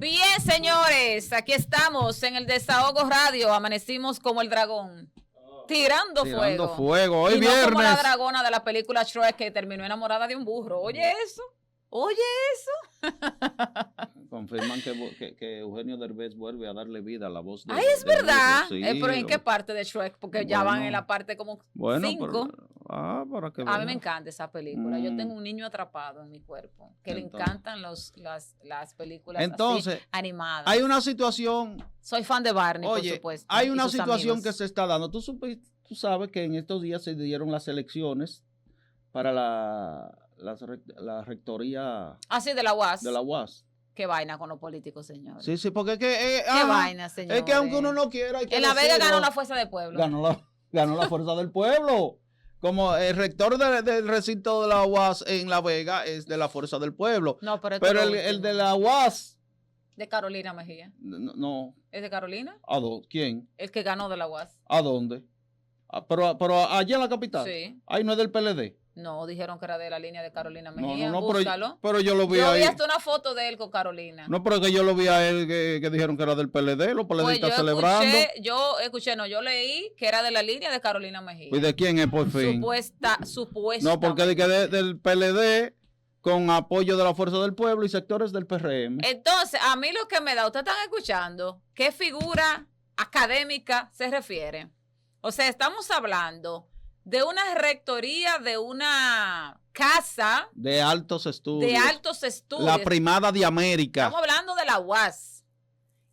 Bien, señores, aquí estamos en el Desahogo Radio. Amanecimos como el dragón. Tirando fuego. Hoy y viernes. No como la dragona de la película Shrek que terminó enamorada de un burro. Oye eso. Confirman que Eugenio Derbez vuelve a darle vida a la voz de... Ay, es verdad. Sí, pero ¿en qué parte de Shrek? Porque ya van en la parte como 5. Para que a mí me encanta esa película. Yo tengo un niño atrapado en mi cuerpo que le encantan las películas entonces, así, animadas. Hay una situación... Soy fan de Barney, por supuesto. Hay una situación que se está dando. Tú sabes que en estos días se dieron las elecciones para la rectoría... sí, de la UAS. De la UAS. Qué vaina con los políticos, señores. Sí, porque es que... qué vaina, señores. Es que aunque uno no quiera... Hay que en La Vega ganó la Fuerza del Pueblo. Ganó la Fuerza del Pueblo. Como el rector del recinto de la UAS en La Vega es de la Fuerza del Pueblo. No, pero el de la UAS... De Carolina Mejía. No. ¿Es de Carolina? ¿Quién? El que ganó de la UAS. ¿A dónde? Pero allá en la capital. Sí. Ahí no es del PLD. No, dijeron que era de la línea de Carolina Mejía. No, búscalo. pero yo lo vi ahí. Yo vi hasta una foto de él con Carolina. No, pero que yo lo vi a él que dijeron que era del PLD, los PLDistas celebrando. Yo leí que era de la línea de Carolina Mejía. ¿Y de quién es, por fin? Supuesta. No, porque del PLD con apoyo de la Fuerza del Pueblo y sectores del PRM. Entonces, a mí lo que me da, ustedes están escuchando, ¿qué figura académica se refiere? O sea, estamos hablando de una rectoría, de una casa de altos estudios. La primada de América. Estamos hablando de la UAS.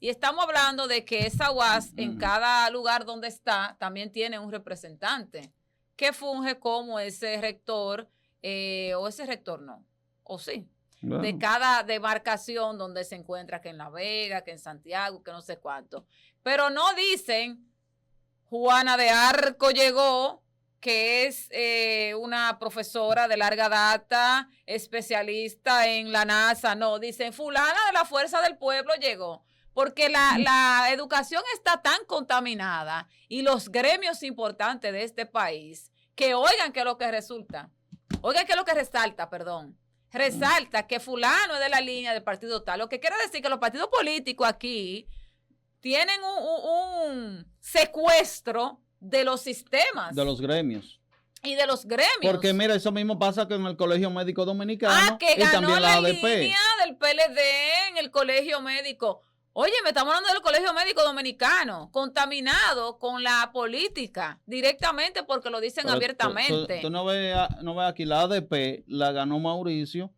Y estamos hablando de que esa UAS, en cada lugar donde está, también tiene un representante que funge como ese rector, o ese rector no, o sí, bueno, de cada demarcación donde se encuentra, que en La Vega, que en Santiago, que no sé cuánto. Pero no dicen, Juana de Arco llegó, que es una profesora de larga data, especialista en la NASA. No, dicen fulana de la Fuerza del Pueblo llegó, porque la educación está tan contaminada y los gremios importantes de este país, que oigan que es lo que resulta, oigan que es lo que resalta, resalta que fulano es de la línea del partido tal, lo que quiere decir que los partidos políticos aquí tienen un secuestro de los sistemas. De los gremios. Y de los gremios. Porque mira, eso mismo pasa con el Colegio Médico Dominicano. Que y ganó también la ADP. línea del PLD en el Colegio Médico. Oye, me estamos hablando del Colegio Médico Dominicano, contaminado con la política, directamente porque lo dicen abiertamente. Tú no ves aquí, la ADP la ganó Mauricio.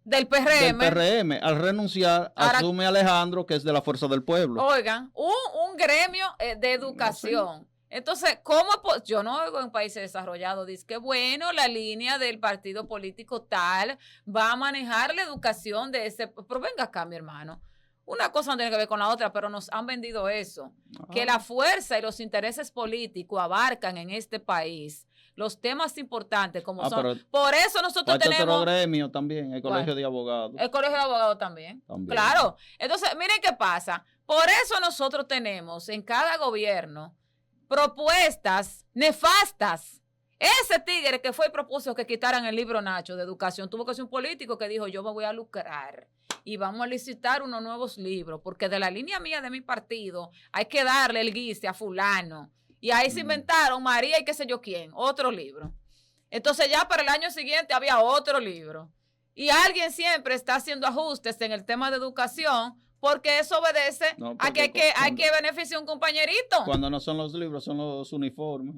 Del PRM. Al renunciar, asume Alejandro, que es de la Fuerza del Pueblo. Oigan, un gremio de educación. No sé. Entonces, ¿cómo? Yo no oigo en países desarrollados, dice que bueno, la línea del partido político tal va a manejar la educación de ese. Pero venga acá, mi hermano. Una cosa no tiene que ver con la otra, pero nos han vendido eso. Que la fuerza y los intereses políticos abarcan en este país los temas importantes como son. Por eso nosotros tenemos... otro gremio también, el Colegio de Abogados. El Colegio de Abogados también. Claro. Entonces, miren qué pasa. Por eso nosotros tenemos en cada gobierno propuestas nefastas. Ese tigre que fue y propuso que quitaran el libro Nacho de educación, tuvo que ser un político que dijo, yo me voy a lucrar y vamos a licitar unos nuevos libros, porque de la línea mía de mi partido hay que darle el guise a fulano. Y ahí se inventaron María y qué sé yo quién, otro libro. Entonces ya para el año siguiente había otro libro. Y alguien siempre está haciendo ajustes en el tema de educación, porque eso obedece a que hay que beneficiar a un compañerito. Cuando no son los libros, son los uniformes.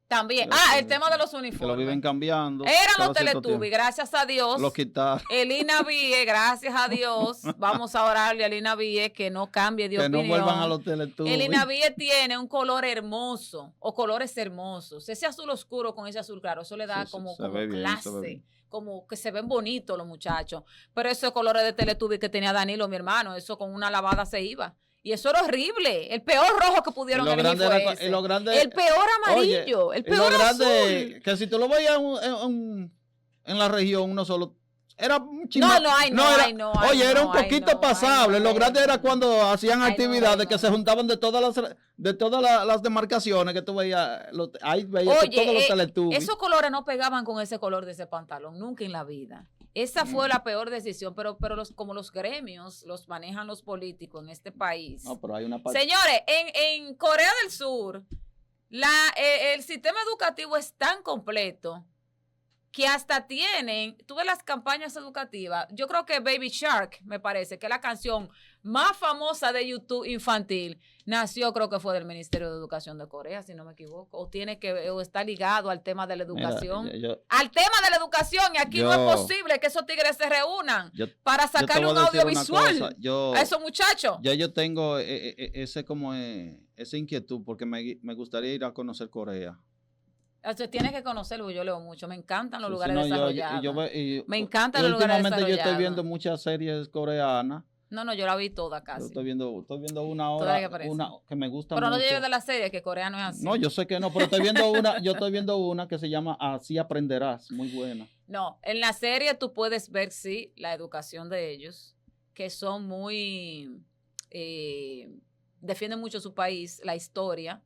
También. El tema de los uniformes. Que lo viven cambiando. Eran los Teletubbies, gracias a Dios. Lo quitaron. El INAVIE, gracias a Dios. Vamos a orarle al INAVIE que no cambie de opinión. Que no vuelvan a los Teletubbies. El INAVIE tiene un color hermoso, o colores hermosos. Ese azul oscuro con ese azul claro, eso le da como clase. Como que se ven bonitos los muchachos. Pero esos colores de Teletubbies que tenía Danilo, mi hermano, eso con una lavada se iba. Y eso era horrible. El peor rojo que pudieron elegir fue ese. El peor amarillo. El peor azul. Que si tú lo veías en la región, uno solo... Era un chino. Era un poquito pasable. Lo grande era cuando hacían actividades que se juntaban de todas las demarcaciones que tú veías. Ahí veías todos los Teletubbies. Esos colores no pegaban con ese color de ese pantalón, nunca en la vida. Esa fue la peor decisión, pero como los gremios los manejan los políticos en este país. No, pero hay una Señores, en Corea del Sur, el sistema educativo es tan completo que hasta tuve las campañas educativas. Yo creo que Baby Shark, me parece, que es la canción más famosa de YouTube infantil, nació, creo que fue del Ministerio de Educación de Corea, si no me equivoco, o está ligado al tema de la educación. Al tema de la educación, y aquí no es posible que esos tigres se reúnan para sacar un audiovisual a esos muchachos. Ya yo tengo esa inquietud, porque me gustaría ir a conocer Corea. Usted tiene que conocerlo, yo leo mucho. Me encantan los lugares desarrollados. Me encantan los lugares desarrollados. Últimamente yo estoy viendo muchas series coreanas. No, yo la vi toda casi. Yo estoy viendo una ahora, una que me gusta mucho. Pero no llegues de la serie, que Corea no es así. No, yo sé que no, pero yo estoy viendo una que se llama Así Aprenderás, muy buena. No, en la serie tú puedes ver, sí, la educación de ellos, que son muy, defienden mucho su país, la historia.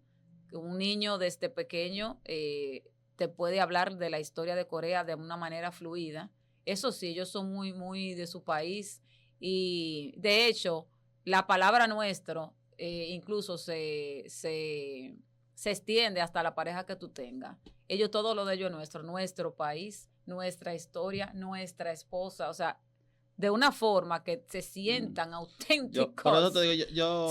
Un niño desde pequeño te puede hablar de la historia de Corea de una manera fluida. Eso sí, ellos son muy, muy de su país. Y de hecho, la palabra nuestro incluso se extiende hasta la pareja que tú tengas. Todo lo de ellos es nuestro país, nuestra historia, nuestra esposa. O sea, de una forma que se sientan auténticos,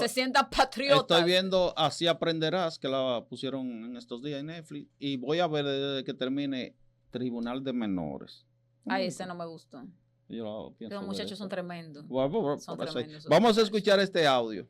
se sientan patriotas. Estoy viendo Así Aprenderás, que la pusieron en estos días en Netflix, y voy a ver desde que termine Tribunal de Menores. Ay, ese no me gustó. Los muchachos son tremendos. Vamos a escuchar este audio.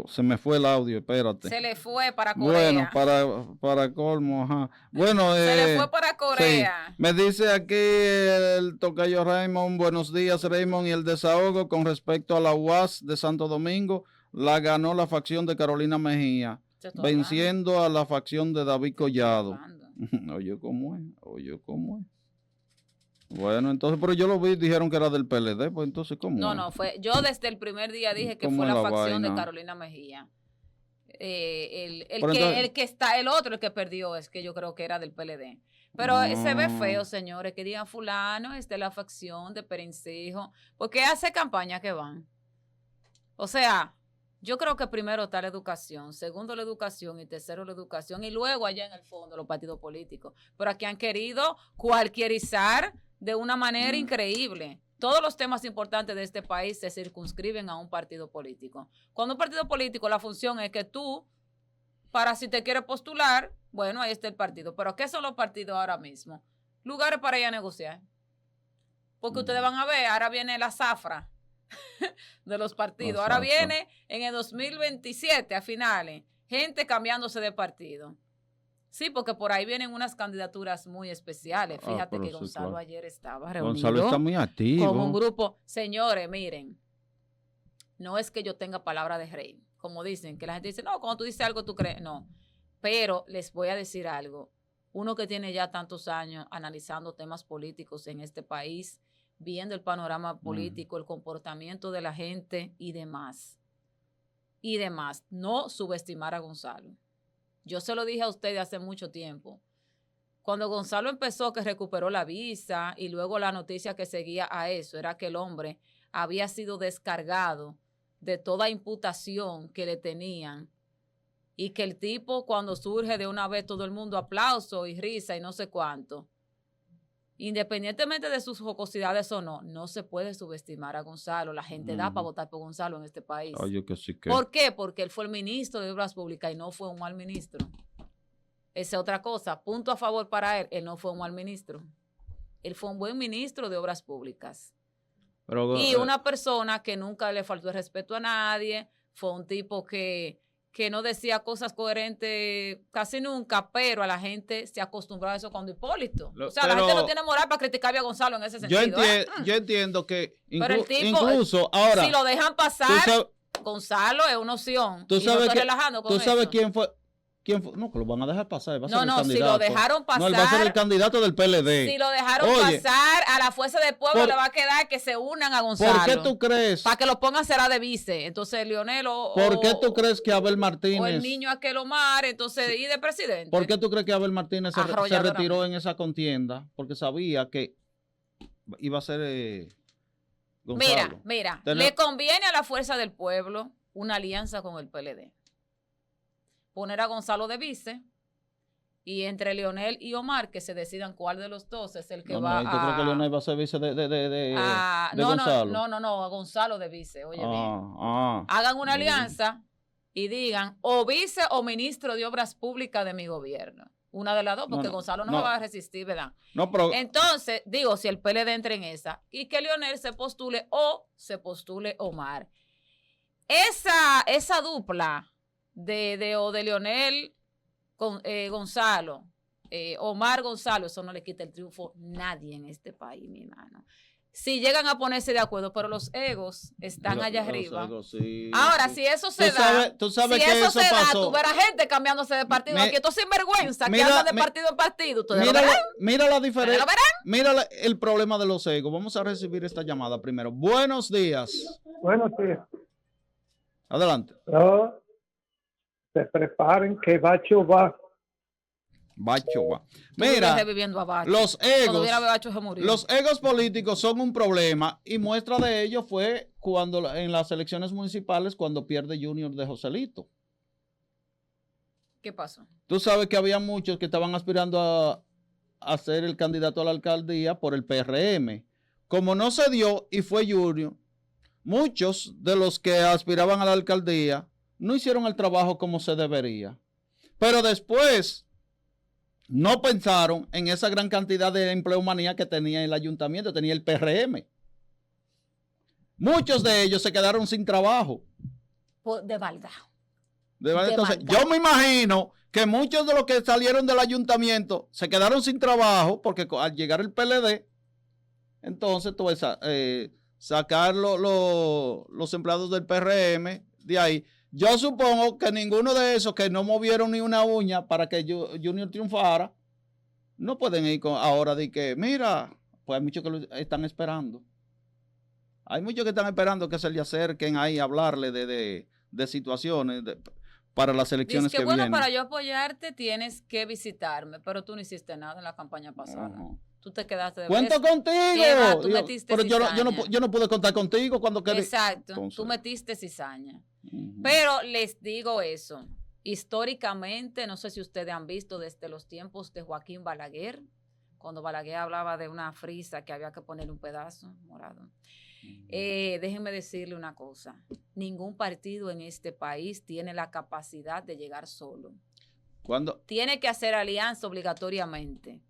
Se me fue el audio, espérate. Se le fue para Corea. Bueno, para colmo, ajá. Bueno, se le fue para Corea. Sí. Me dice aquí el tocayo Raymond, buenos días Raymond, y el desahogo con respecto a la UAS de Santo Domingo, la ganó la facción de Carolina Mejía, venciendo a la facción de David Collado. Oye, ¿cómo es? Bueno, entonces, pero yo lo vi, dijeron que era del PLD, pues entonces, ¿cómo? No, yo desde el primer día dije que fue la facción de Carolina Mejía. El que perdió es que yo creo que era del PLD. Pero se ve feo, señores, que digan fulano es de la facción de Perencijo, porque hace campaña que van. O sea, yo creo que primero está la educación, segundo la educación y tercero la educación, y luego allá en el fondo los partidos políticos. Pero aquí han querido cualquierizar de una manera increíble. Todos los temas importantes de este país se circunscriben a un partido político. Cuando un partido político, la función es que tú, para si te quieres postular, bueno, ahí está el partido. Pero ¿qué son los partidos ahora mismo? Lugares para ir a negociar. Porque ustedes van a ver, ahora viene la zafra de los partidos. Ahora viene en el 2027, a finales, gente cambiándose de partido. Sí, porque por ahí vienen unas candidaturas muy especiales. Fíjate que Gonzalo ayer estaba reunido. Gonzalo está muy activo. Con un grupo. Señores, miren, no es que yo tenga palabra de rey, como dicen, que la gente dice, no, cuando tú dices algo tú crees. No, pero les voy a decir algo. Uno que tiene ya tantos años analizando temas políticos en este país, viendo el panorama político, el comportamiento de la gente y demás. No subestimar a Gonzalo. Yo se lo dije a ustedes hace mucho tiempo. Cuando Gonzalo empezó, que recuperó la visa, y luego la noticia que seguía a eso era que el hombre había sido descargado de toda imputación que le tenían, y que el tipo, cuando surge de una vez, todo el mundo aplauso y risa y no sé cuánto. Independientemente de sus jocosidades o no, no se puede subestimar a Gonzalo. La gente da para votar por Gonzalo en este país. Oye, que sí que... ¿Por qué? Porque él fue el ministro de Obras Públicas y no fue un mal ministro. Esa es otra cosa. Punto a favor para él. Él no fue un mal ministro. Él fue un buen ministro de Obras Públicas. Y una persona que nunca le faltó el respeto a nadie. Fue un tipo que no decía cosas coherentes casi nunca, pero a la gente se acostumbró a eso cuando Hipólito. O sea, la gente no tiene moral para criticar a Gonzalo en ese sentido. Yo entiendo que pero el tipo, incluso ahora... Si lo dejan pasar, Gonzalo es una opción. ¿Tú sabes quién ¿Quién fue? No, que lo van a dejar pasar. Va a no, ser el no, candidato. si lo dejaron pasar. No, él va a ser el candidato del PLD. Si lo dejaron pasar, a la Fuerza del Pueblo le va a quedar que se unan a Gonzalo. ¿Por qué tú crees? Para que lo pongan será de vice. Entonces, Leonel ¿Por qué tú crees que Abel Martínez? O el niño aquel Omar, entonces, y de presidente. ¿Por qué tú crees que Abel Martínez se retiró en esa contienda? Porque sabía que iba a ser Gonzalo. Mira, le conviene a la Fuerza del Pueblo una alianza con el PLD. Poner a Gonzalo de vice y entre Leonel y Omar que se decidan cuál de los dos es el que va a... ¿Tú crees que Leonel va a ser vice de Gonzalo? No, a Gonzalo de vice, oye bien. Hagan una alianza y digan o vice o ministro de Obras Públicas de mi gobierno. Una de las dos, porque Gonzalo no me va a resistir, ¿verdad? Entonces, digo, si el PLD entra en esa y que Leonel se postule o se postule Omar. Esa dupla de Leonel con Gonzalo, Omar Gonzalo, eso no le quita el triunfo a nadie en este país, mi hermano. Si llegan a ponerse de acuerdo, pero los egos están allá arriba. Sí, ahora, si eso se da, tú sabes que eso pasó. Tú verás gente cambiándose de partido. Aquí estos sinvergüenza que andan de partido en partido. Mira la diferencia. Mira el problema de los egos. Vamos a recibir esta llamada primero. Buenos días. Buenos días. Adelante. Se preparen que Bacho va. Bacho va. Mira, los egos políticos son un problema y muestra de ello fue cuando en las elecciones municipales cuando pierde Junior de Joselito. ¿Qué pasó? Tú sabes que había muchos que estaban aspirando a ser el candidato a la alcaldía por el PRM. Como no se dio y fue Junior, muchos de los que aspiraban a la alcaldía no hicieron el trabajo como se debería. Pero después no pensaron en esa gran cantidad de empleomanía que tenía el ayuntamiento, tenía el PRM. Muchos de ellos se quedaron sin trabajo. De maldad. Entonces, yo me imagino que muchos de los que salieron del ayuntamiento se quedaron sin trabajo porque al llegar el PLD, entonces sacar los empleados del PRM de ahí. Yo supongo que ninguno de esos que no movieron ni una uña para que Junior triunfara, no pueden ir ahora de que, mira, pues hay muchos que lo están esperando. Hay muchos que están esperando que se le acerquen ahí a hablarle de situaciones para las elecciones que vienen. Para yo apoyarte tienes que visitarme, pero tú no hiciste nada en la campaña pasada. Tú te quedaste de ¡Cuento contigo! Pero yo no pude contar contigo cuando quería. Exacto, entonces, tú metiste cizaña. Pero les digo eso, históricamente, no sé si ustedes han visto desde los tiempos de Joaquín Balaguer, cuando Balaguer hablaba de una frisa que había que ponerle un pedazo morado. Déjenme decirle una cosa, ningún partido en este país tiene la capacidad de llegar solo. Tiene que hacer alianza obligatoriamente.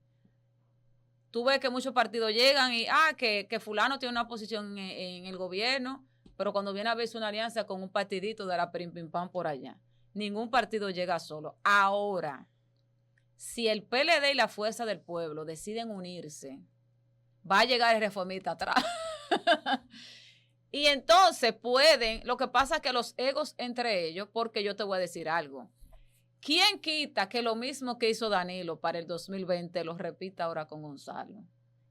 Tú ves que muchos partidos llegan y, que fulano tiene una posición en el gobierno, pero cuando viene a verse una alianza con un partidito de la pim pim pam por allá. Ningún partido llega solo. Ahora, si el PLD y la Fuerza del Pueblo deciden unirse, va a llegar el reformista atrás. Y entonces lo que pasa es que los egos entre ellos, porque yo te voy a decir algo. ¿Quién quita que lo mismo que hizo Danilo para el 2020 lo repita ahora con Gonzalo?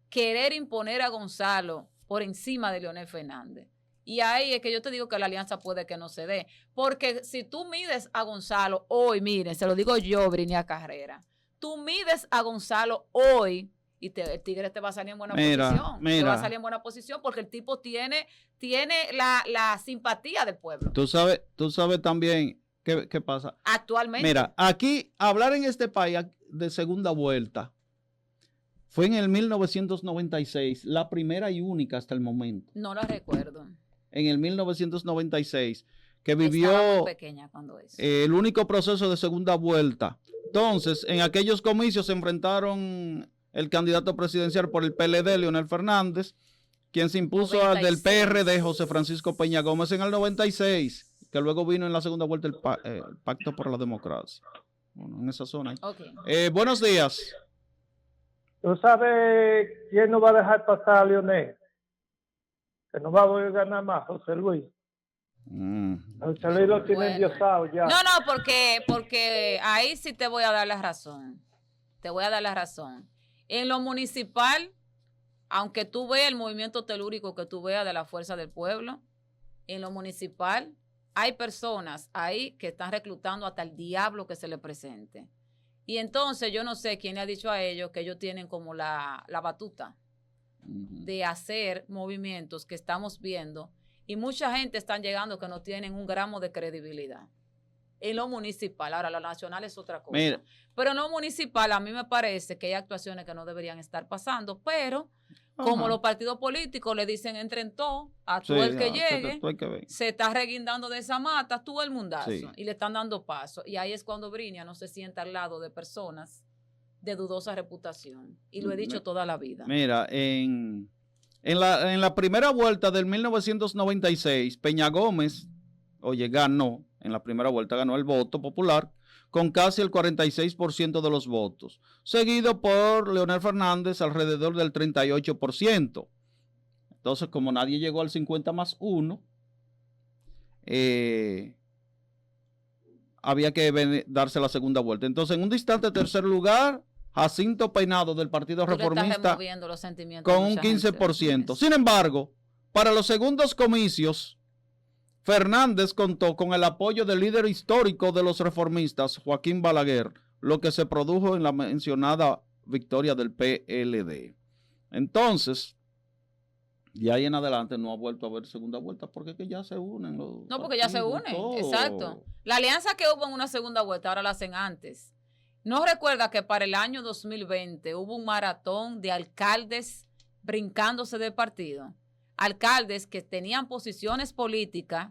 Querer imponer a Gonzalo por encima de Leonel Fernández. Y ahí es que yo te digo que la alianza puede que no se dé. Porque si tú mides a Gonzalo hoy, miren, se lo digo yo, Brinia Carrera, tú mides a Gonzalo hoy y el Tigre te va a salir en buena posición. Te va a salir en buena posición porque el tipo tiene la simpatía del pueblo. Tú sabes también qué pasa. Actualmente. Mira, aquí hablar en este país de segunda vuelta fue en el 1996, la primera y única hasta el momento. No la recuerdo. En el 1996, que vivió muy pequeña cuando eso. El único proceso de segunda vuelta. Entonces, en aquellos comicios se enfrentaron el candidato presidencial por el PLD, Leonel Fernández, quien se impuso al del PRD, José Francisco Peña Gómez, en el 96, que luego vino en la segunda vuelta el Pacto por la Democracia. Bueno, en esa zona. Okay. Buenos días. ¿Tú sabes quién no va a dejar pasar a Leonel? Que no va a ganar más, José Luis. José Luis lo tiene endiosado ya. No, porque ahí sí te voy a dar la razón. Te voy a dar la razón. En lo municipal, aunque tú veas el movimiento telúrico que tú veas de la Fuerza del Pueblo, en lo municipal hay personas ahí que están reclutando hasta el diablo que se le presente. Y entonces yo no sé quién le ha dicho a ellos que ellos tienen como la batuta de hacer movimientos que estamos viendo, y mucha gente están llegando que no tienen un gramo de credibilidad. En lo municipal, ahora lo nacional es otra cosa. Mira. Pero en lo municipal a mí me parece que hay actuaciones que no deberían estar pasando, pero como los partidos políticos le dicen entren todos, a todo el que llegue, se está reguindando de esa mata, todo el mundazo, y le están dando paso. Y ahí es cuando Brinia no se sienta al lado de personas de dudosa reputación. Y lo he dicho toda la vida. Mira, en la primera vuelta del 1996, Peña Gómez, ganó, en la primera vuelta ganó el voto popular con casi el 46% de los votos, seguido por Leonel Fernández alrededor del 38%. Entonces, como nadie llegó al 50+1, había que darse la segunda vuelta. Entonces, en un distante tercer lugar, Jacinto Peinado del Partido Reformista con un 15%. Sin embargo, para los segundos comicios, Fernández contó con el apoyo del líder histórico de los reformistas, Joaquín Balaguer, lo que se produjo en la mencionada victoria del PLD. Entonces, de ahí en adelante no ha vuelto a haber segunda vuelta porque que ya se unen. No, porque ya se unen, exacto. La alianza que hubo en una segunda vuelta ahora la hacen antes. ¿No recuerda que para el año 2020 hubo un maratón de alcaldes brincándose de partido? Alcaldes que tenían posiciones políticas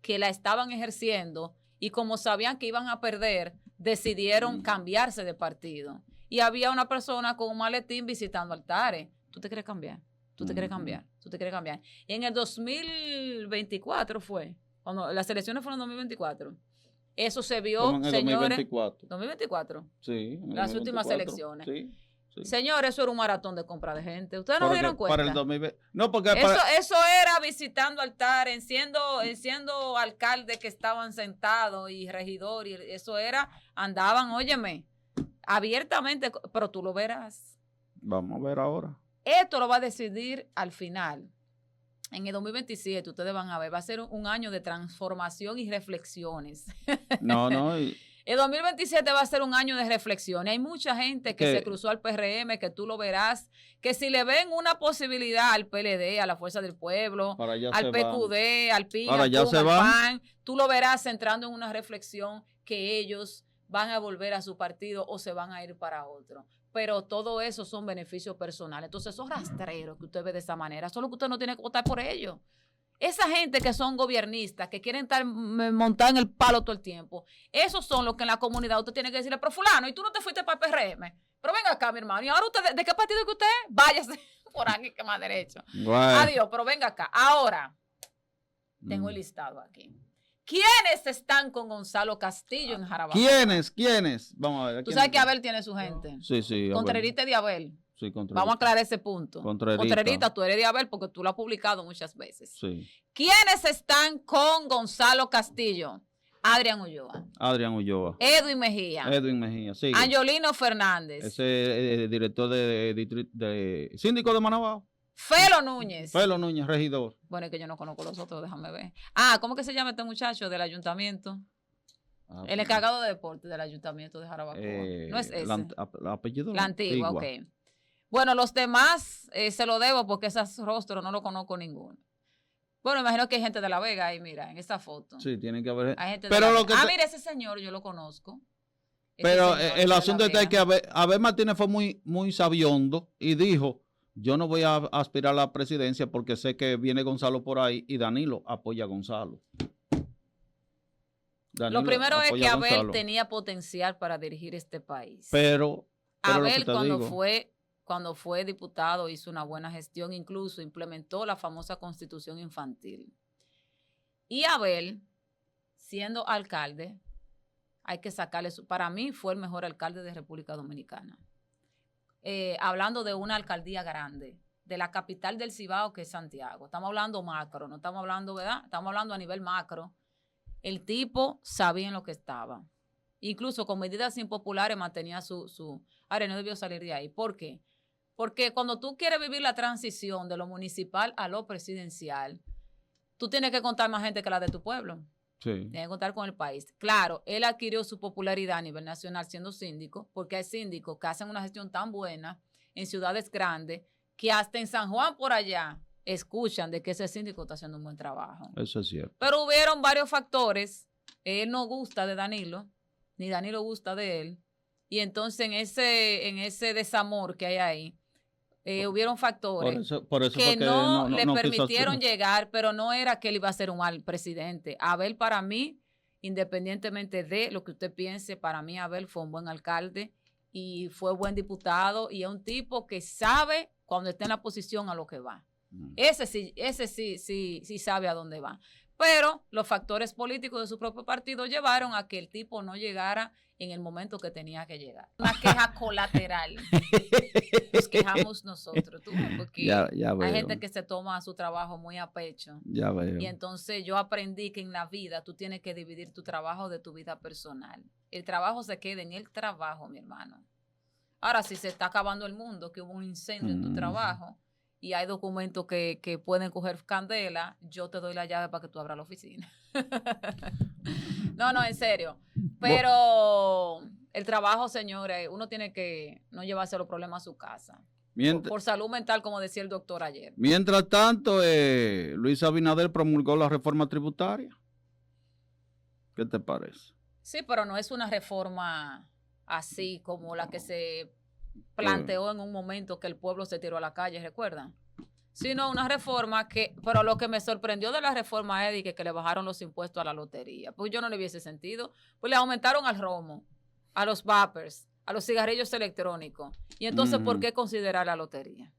que la estaban ejerciendo y como sabían que iban a perder, decidieron cambiarse de partido. Y había una persona con un maletín visitando altares. ¿Tú te quieres cambiar? ¿Tú te quieres cambiar? ¿Tú te quieres cambiar? Y en el 2024 fue, cuando las elecciones fueron en 2024. Eso se vio, en el señores. 2024. 2024. Sí. Las últimas elecciones. Sí. Señores, eso era un maratón de compra de gente. ¿Ustedes no se dieron cuenta? Para el 2020. No, porque eso era visitando altares, siendo alcaldes que estaban sentados y regidor, y eso era, andaban, óyeme, abiertamente, pero tú lo verás. Vamos a ver ahora. Esto lo va a decidir al final. En el 2027, ustedes van a ver, va a ser un año de transformación y reflexiones. El 2027 va a ser un año de reflexión. Hay mucha gente que se cruzó al PRM, que tú lo verás, que si le ven una posibilidad al PLD, a la Fuerza del Pueblo, al PQD, al PIN, al PAN, tú lo verás entrando en una reflexión que ellos van a volver a su partido o se van a ir para otro. Pero todo eso son beneficios personales. Entonces, esos rastreros que usted ve de esa manera, solo que usted no tiene que votar por ellos. Esa gente que son gobiernistas, que quieren estar montados en el palo todo el tiempo, esos son los que en la comunidad usted tiene que decirle, pero fulano, y tú no te fuiste para el PRM. Pero venga acá, mi hermano. ¿Y ahora usted, de qué partido que usted es? Váyase por aquí, que más derecho. Bueno. Adiós, pero venga acá. Ahora, tengo el listado aquí. ¿Quiénes están con Gonzalo Castillo en Jarabacoa? ¿Quiénes? Vamos a ver. Tú sabes que Abel tiene su gente. Sí. Contrerita de Abel. Sí, vamos a aclarar ese punto. Contrerita, tú eres de Abel porque tú lo has publicado muchas veces. Sí. ¿Quiénes están con Gonzalo Castillo? Adrián Ulloa. Edwin Mejía, sí. Angiolino Fernández. Ese director de síndico de Manabao. Felo Núñez, regidor. Bueno, es que yo no conozco los otros, déjame ver. ¿Cómo que se llama este muchacho del ayuntamiento? El encargado de deporte del ayuntamiento de Jarabacoa. No es ese. El apellido. La Antigua, ok. Bueno, los demás se lo debo porque esos rostros no lo conozco ninguno. Bueno, imagino que hay gente de La Vega ahí, mira, en esta foto. Sí, tiene que haber. Hay gente de La Vega. Mira, ese señor yo lo conozco. Pero el asunto está que Abel Martínez fue muy sabiondo y dijo, yo no voy a aspirar a la presidencia porque sé que viene Gonzalo por ahí y Danilo apoya a Gonzalo. Lo primero es que Abel tenía potencial para dirigir este país. Pero Abel cuando fue diputado hizo una buena gestión, incluso implementó la famosa Constitución Infantil. Y Abel, siendo alcalde, hay que sacarle para mí fue el mejor alcalde de República Dominicana. Hablando de una alcaldía grande, de la capital del Cibao, que es Santiago. Estamos hablando macro, no estamos hablando, ¿verdad? Estamos hablando a nivel macro. El tipo sabía en lo que estaba. Incluso con medidas impopulares mantenía su... Ahora, no debió salir de ahí. ¿Por qué? Porque cuando tú quieres vivir la transición de lo municipal a lo presidencial, tú tienes que contar más gente que la de tu pueblo. Sí. Tienes que contar con el país. Claro, él adquirió su popularidad a nivel nacional siendo síndico, porque hay síndicos que hacen una gestión tan buena en ciudades grandes que hasta en San Juan por allá escuchan de que ese síndico está haciendo un buen trabajo. Eso es cierto. Pero hubieron varios factores. Él no gusta de Danilo, ni Danilo gusta de él. Y entonces en ese desamor que hay ahí, hubieron factores por eso que no le no permitieron llegar, pero no era que él iba a ser un mal presidente. Abel, para mí, independientemente de lo que usted piense, para mí Abel fue un buen alcalde y fue buen diputado y es un tipo que sabe cuando está en la posición a lo que va. Ese sí sabe a dónde va. Pero los factores políticos de su propio partido llevaron a que el tipo no llegara en el momento que tenía que llegar. Una queja colateral. Nos quejamos nosotros, tú, porque ya hay gente que se toma su trabajo muy a pecho. Ya veo. Y entonces yo aprendí que en la vida tú tienes que dividir tu trabajo de tu vida personal. El trabajo se queda en el trabajo, mi hermano. Ahora, si se está acabando el mundo, que hubo un incendio en tu trabajo, y hay documentos que pueden coger candela, yo te doy la llave para que tú abras la oficina. No, en serio. Pero el trabajo, señores, uno tiene que no llevarse los problemas a su casa. Por salud mental, como decía el doctor ayer. Mientras tanto, Luis Abinader promulgó la reforma tributaria. ¿Qué te parece? Sí, pero no es una reforma así como la que se planteó en un momento que el pueblo se tiró a la calle, ¿recuerdan? Sino una reforma pero lo que me sorprendió de la reforma es que le bajaron los impuestos a la lotería. Pues yo no le hubiese sentido. Pues le aumentaron al romo, a los vapers, a los cigarrillos electrónicos. Y entonces, ¿por qué considerar la lotería?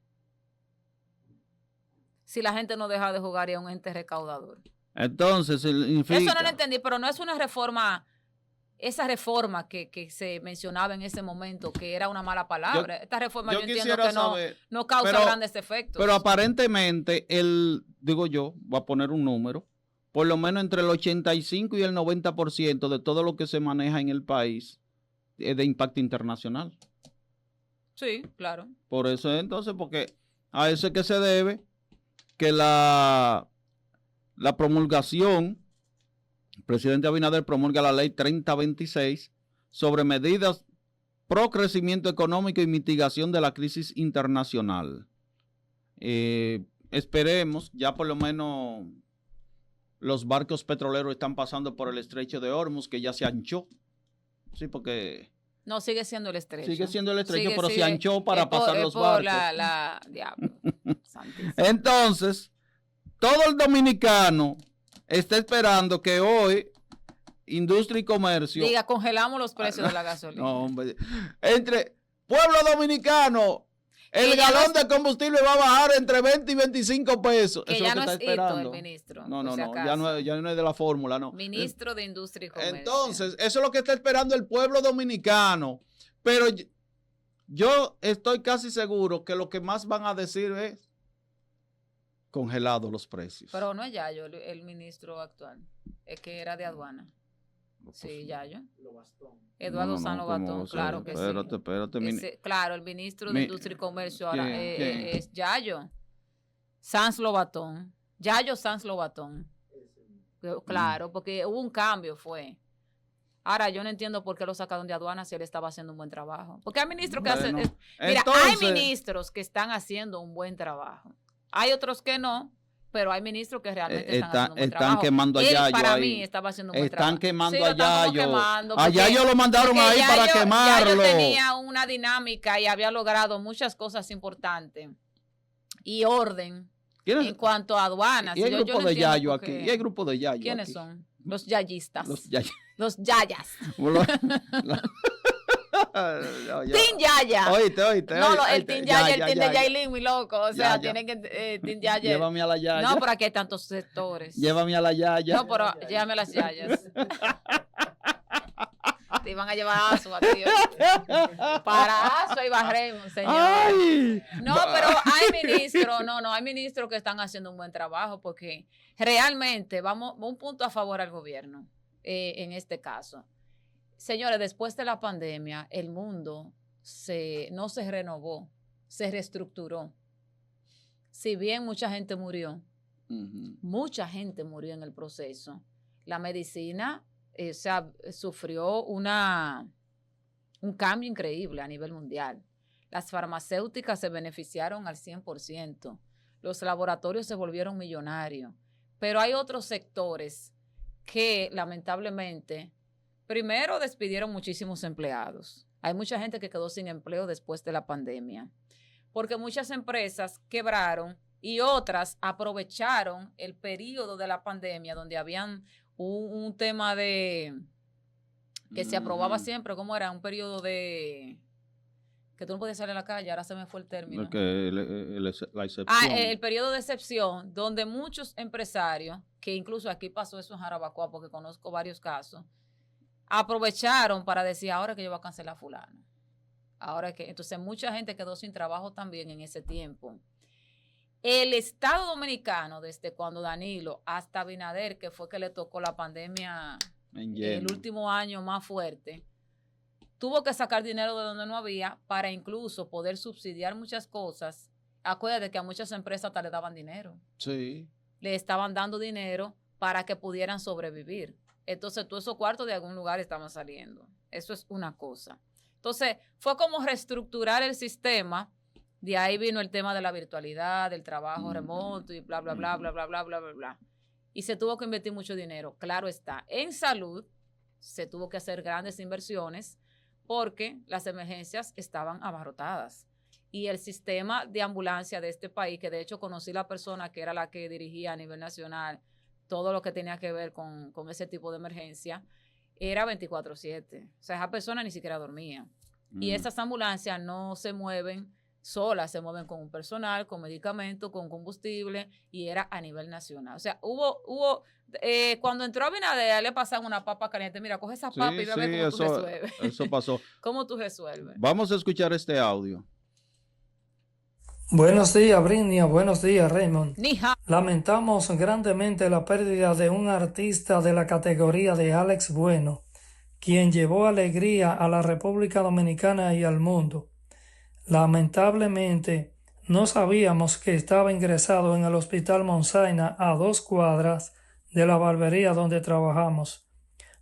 Si la gente no deja de jugar y es un ente recaudador. Entonces, eso no lo entendí, pero no es una reforma... Esa reforma que se mencionaba en ese momento, que era una mala palabra, esta reforma yo entiendo que no causa grandes efectos. Pero aparentemente, voy a poner un número, por lo menos entre el 85 y el 90% de todo lo que se maneja en el país es de impacto internacional. Sí, claro. Por eso entonces, porque a eso es que se debe que la promulgación... El presidente Abinader promulga la ley 3026 sobre medidas pro crecimiento económico y mitigación de la crisis internacional. Esperemos, ya por lo menos los barcos petroleros están pasando por el estrecho de Hormuz, que ya se anchó. Sí, porque... No, sigue siendo el estrecho. Sigue siendo el estrecho, pero se anchó para pasar los barcos. Diablo. Entonces, todo el dominicano está esperando que hoy Industria y Comercio... Diga, congelamos los precios de la gasolina. No, hombre. Entre pueblo dominicano, el galón de combustible va a bajar entre 20 y 25 pesos. Que eso ya es lo no que es está esperando. el ministro. No, ya no es de la fórmula, no. Ministro de Industria y Comercio. Entonces, eso es lo que está esperando el pueblo dominicano. Pero yo estoy casi seguro que lo que más van a decir es congelados los precios. Pero no es Yayo el ministro actual, es que era de aduana. Sí, Yayo. Eduardo San Lobatón, claro que Espérate. Claro, el ministro de Industria y Comercio ahora es Yayo. Sanz Lobatón. Yayo Sanz Lobatón. Claro, porque hubo un cambio, fue. Ahora, yo no entiendo por qué lo sacaron de aduana si él estaba haciendo un buen trabajo. Porque hay ministros que hacen... Mira, hay ministros que están haciendo un buen trabajo. Hay otros que no, pero hay ministros que realmente están haciendo un buen trabajo. Están quemando a Yayo para ahí. mí estaba haciendo un buen trabajo. Están quemando a Yayo. A Yayo lo mandaron ahí para quemarlo. Yayo tenía una dinámica y había logrado muchas cosas importantes. Y orden en cuanto a aduanas. Y hay grupo de Yayo aquí. Y hay grupo de Yayo. ¿Quiénes son? Los yayistas. Los yayas. Team Yaya. Oíste. No, el Team Yaya, el Team de Yailin, muy loco. O sea, tienen que... Team Yaya. Llévame a la Yaya. No, pero aquí hay tantos sectores. Llévame a la Yaya. No, pero llévame a las Yayas. Te iban a llevar Asua, tío. Para Asua y Raymond, señor. Ay, no, pero hay ministros que están haciendo un buen trabajo porque realmente vamos un punto a favor al gobierno en este caso. Señores, después de la pandemia, el mundo no se renovó, se reestructuró. Si bien mucha gente murió, mucha gente murió en el proceso, la medicina sufrió un cambio increíble a nivel mundial. Las farmacéuticas se beneficiaron al 100%. Los laboratorios se volvieron millonarios. Pero hay otros sectores que lamentablemente, primero despidieron muchísimos empleados. Hay mucha gente que quedó sin empleo después de la pandemia. Porque muchas empresas quebraron y otras aprovecharon el periodo de la pandemia donde habían un tema de que se aprobaba siempre, ¿cómo era? Un periodo de que tú no podías salir a la calle, ahora se me fue el término. La excepción. El periodo de excepción, donde muchos empresarios, que incluso aquí pasó eso en Jarabacoa, porque conozco varios casos, aprovecharon para decir, ahora que yo voy a cancelar a fulano. Entonces mucha gente quedó sin trabajo también en ese tiempo. El Estado Dominicano, desde cuando Danilo hasta Abinader, que fue que le tocó la pandemia el último año más fuerte, tuvo que sacar dinero de donde no había para incluso poder subsidiar muchas cosas. Acuérdate que a muchas empresas hasta le daban dinero. Sí. Le estaban dando dinero para que pudieran sobrevivir. Entonces, todos esos cuartos de algún lugar estaban saliendo. Eso es una cosa. Entonces, fue como reestructurar el sistema. De ahí vino el tema de la virtualidad, del trabajo remoto y bla, bla, bla, bla, bla, bla, bla, bla, bla. Y se tuvo que invertir mucho dinero. Claro está. En salud se tuvo que hacer grandes inversiones porque las emergencias estaban abarrotadas. Y el sistema de ambulancia de este país, que de hecho conocí la persona que era la que dirigía a nivel nacional todo lo que tenía que ver con ese tipo de emergencia, era 24/7. O sea, esa persona ni siquiera dormía. Y esas ambulancias no se mueven solas, se mueven con un personal, con medicamentos, con combustible, y era a nivel nacional. O sea, cuando entró Abinader, le pasaban una papa caliente. Mira, coge esa papa y ve a ver cómo tú resuelves. Eso pasó. ¿Cómo tú resuelves? Vamos a escuchar este audio. Buenos días, Brinia. Buenos días, Raymond. Nija. Lamentamos grandemente la pérdida de un artista de la categoría de Alex Bueno, quien llevó alegría a la República Dominicana y al mundo. Lamentablemente, no sabíamos que estaba ingresado en el Hospital Monsaina a 2 cuadras de la barbería donde trabajamos.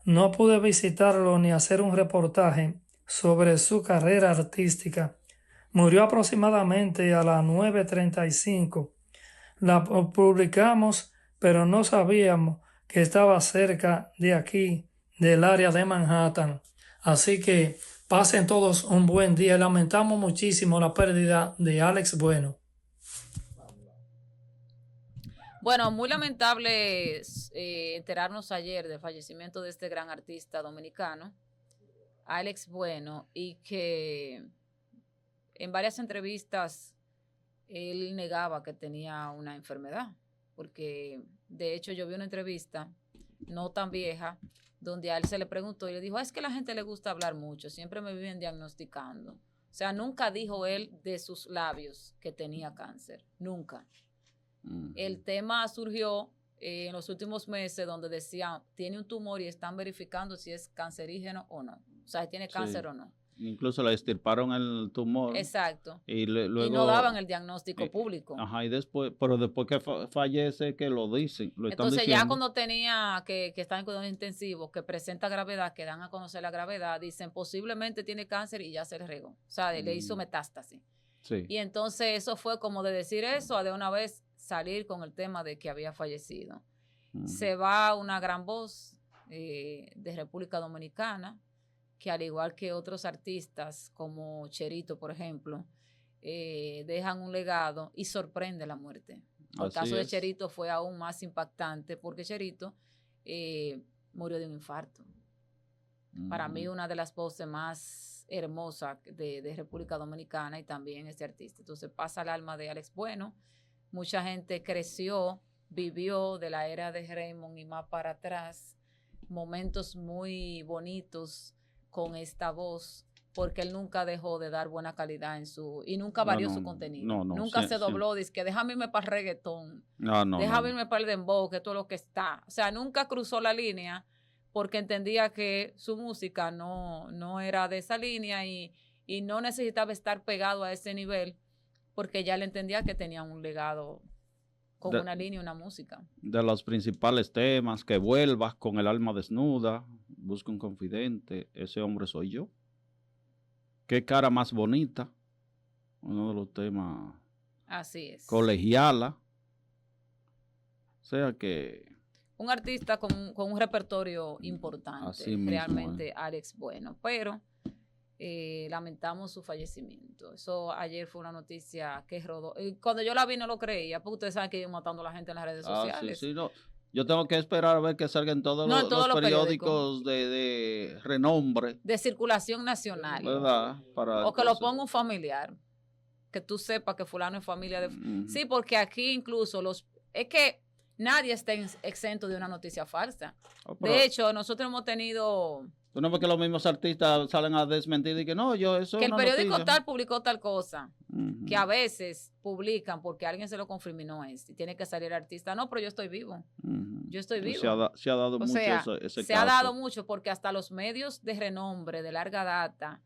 No pude visitarlo ni hacer un reportaje sobre su carrera artística. Murió aproximadamente a las 9:35. La publicamos, pero no sabíamos que estaba cerca de aquí, del área de Manhattan. Así que pasen todos un buen día. Lamentamos muchísimo la pérdida de Alex Bueno. Bueno, muy lamentable enterarnos ayer del fallecimiento de este gran artista dominicano, Alex Bueno, y que en varias entrevistas él negaba que tenía una enfermedad, porque de hecho yo vi una entrevista no tan vieja donde a él se le preguntó y le dijo, es que a la gente le gusta hablar mucho, siempre me viven diagnosticando. O sea, nunca dijo él de sus labios que tenía cáncer, nunca. El tema surgió en los últimos meses donde decían, tiene un tumor y están verificando si es cancerígeno o no, o sea, si tiene cáncer o no. Incluso le extirparon el tumor. Exacto. Y luego, y no daban el diagnóstico público. Ajá, y después, pero después que fallece, que lo dicen, lo están Entonces diciendo. Ya cuando tenía que está en cuidados intensivos, que presenta gravedad, que dan a conocer la gravedad, dicen posiblemente tiene cáncer y ya se le regó. O sea, le hizo metástasis. Sí. Y entonces eso fue como de decir eso, a de una vez salir con el tema de que había fallecido. Se va una gran voz de República Dominicana, que al igual que otros artistas como Cherito, por ejemplo, dejan un legado y sorprende la muerte. El caso de Cherito fue aún más impactante porque Cherito murió de un infarto. Para mí, una de las voces más hermosas de República Dominicana y también este artista. Entonces pasa el alma de Alex Bueno. Mucha gente creció, vivió de la era de Raymond y más para atrás momentos muy bonitos con esta voz, porque él nunca dejó de dar buena calidad y nunca varió su contenido. Nunca se dobló, dice que déjame irme para el reggaetón, déjame irme para el dembow, que todo lo que está. O sea, nunca cruzó la línea porque entendía que su música no era de esa línea y no necesitaba estar pegado a ese nivel, porque ya le entendía que tenía un legado con una línea y una música. De los principales temas, que vuelvas con el alma desnuda, busca un confidente, ese hombre soy yo. Qué cara más bonita, uno de los temas. Así es. Colegiala. O sea que... Un artista con un repertorio importante, así mismo, realmente Alex Bueno, pero lamentamos su fallecimiento. Eso ayer fue una noticia que rodó. Y cuando yo la vi no lo creía, porque ustedes saben que iban matando a la gente en las redes sociales. Sí, no. Yo tengo que esperar a ver que salgan todos los periódicos de renombre. De circulación nacional. ¿Verdad? O que lo ponga un familiar. Que tú sepas que fulano es familia de... Sí, porque aquí incluso es que nadie está exento de una noticia falsa. De hecho, nosotros hemos tenido... Tú no ves que los mismos artistas salen a desmentir y que no, eso que es el periódico tal publicó tal cosa. Que a veces publican porque alguien se lo confirmó y no es. Y tiene que salir el artista. No, pero yo estoy vivo. Yo estoy vivo. Se ha dado mucho ese caso. Ha dado mucho porque hasta los medios de renombre, de larga data,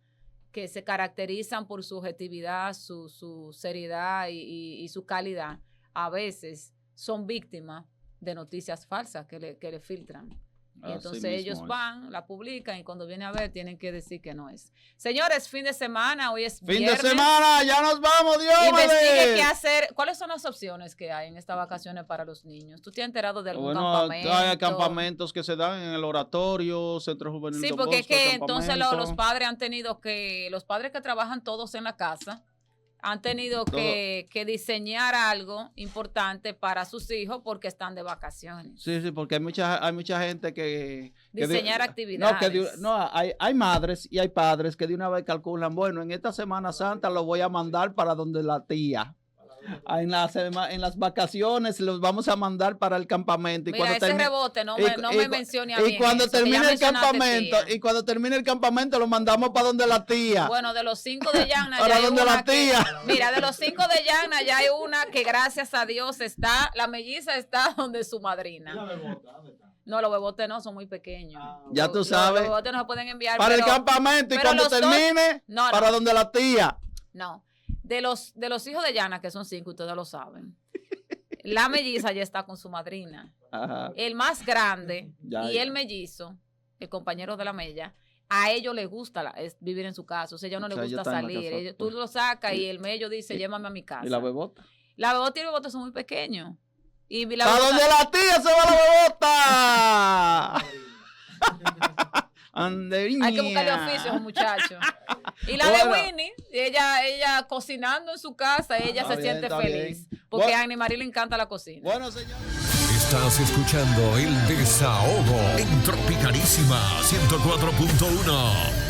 que se caracterizan por su objetividad, su seriedad y su calidad, a veces son víctimas de noticias falsas que le filtran. Y entonces ellos van, la publican y cuando viene a ver tienen que decir que no es. Señores, fin de semana, hoy es viernes. ¡Fin de semana! ¡Ya nos vamos, Dios! Investigue qué hacer. ¿Cuáles son las opciones que hay en estas vacaciones para los niños? ¿Tú te has enterado de algún campamento? Hay campamentos que se dan en el oratorio, Centro Juvenil. Sí, porque es que entonces los padres han tenido que, los padres que trabajan todos en la casa, han tenido que diseñar algo importante para sus hijos porque están de vacaciones. Sí, porque hay mucha gente que... Diseñar actividades. Hay madres y hay padres que de una vez calculan, bueno, en esta Semana Santa lo voy a mandar para donde la tía. En las vacaciones los vamos a mandar para el campamento. Y mira, cuando ese rebote no me mencione a mí. Y cuando termine el campamento, lo mandamos para donde la tía. Bueno, de los 5 de Llana para ya donde hay una la tía. Mira, de los 5 de Llana ya hay una que gracias a Dios la melliza está donde su madrina. No, los bebotes no, son muy pequeños. Ya tú sabes. Los bebotes no se pueden enviar. Para el campamento y cuando termine, para donde la tía. No. De los hijos de Llana, que son 5, ustedes lo saben, la melliza ya está con su madrina. Ajá. El más grande el mellizo, el compañero de la mella, a ellos les gusta vivir en su casa. O sea, a ellos no les gusta salir. Tú lo sacas y el mello dice, llévame a mi casa. ¿Y la bebota? La bebota y el bebota son muy pequeños. ¿A dónde la tía se va la bebota? Hay que buscarle oficio a un muchacho. Y la de Winnie, ella cocinando en su casa, ella se siente feliz. Porque a Annie Marie le encanta la cocina. Bueno, señores. Estás escuchando El Desahogo en Tropicalísima 104.1.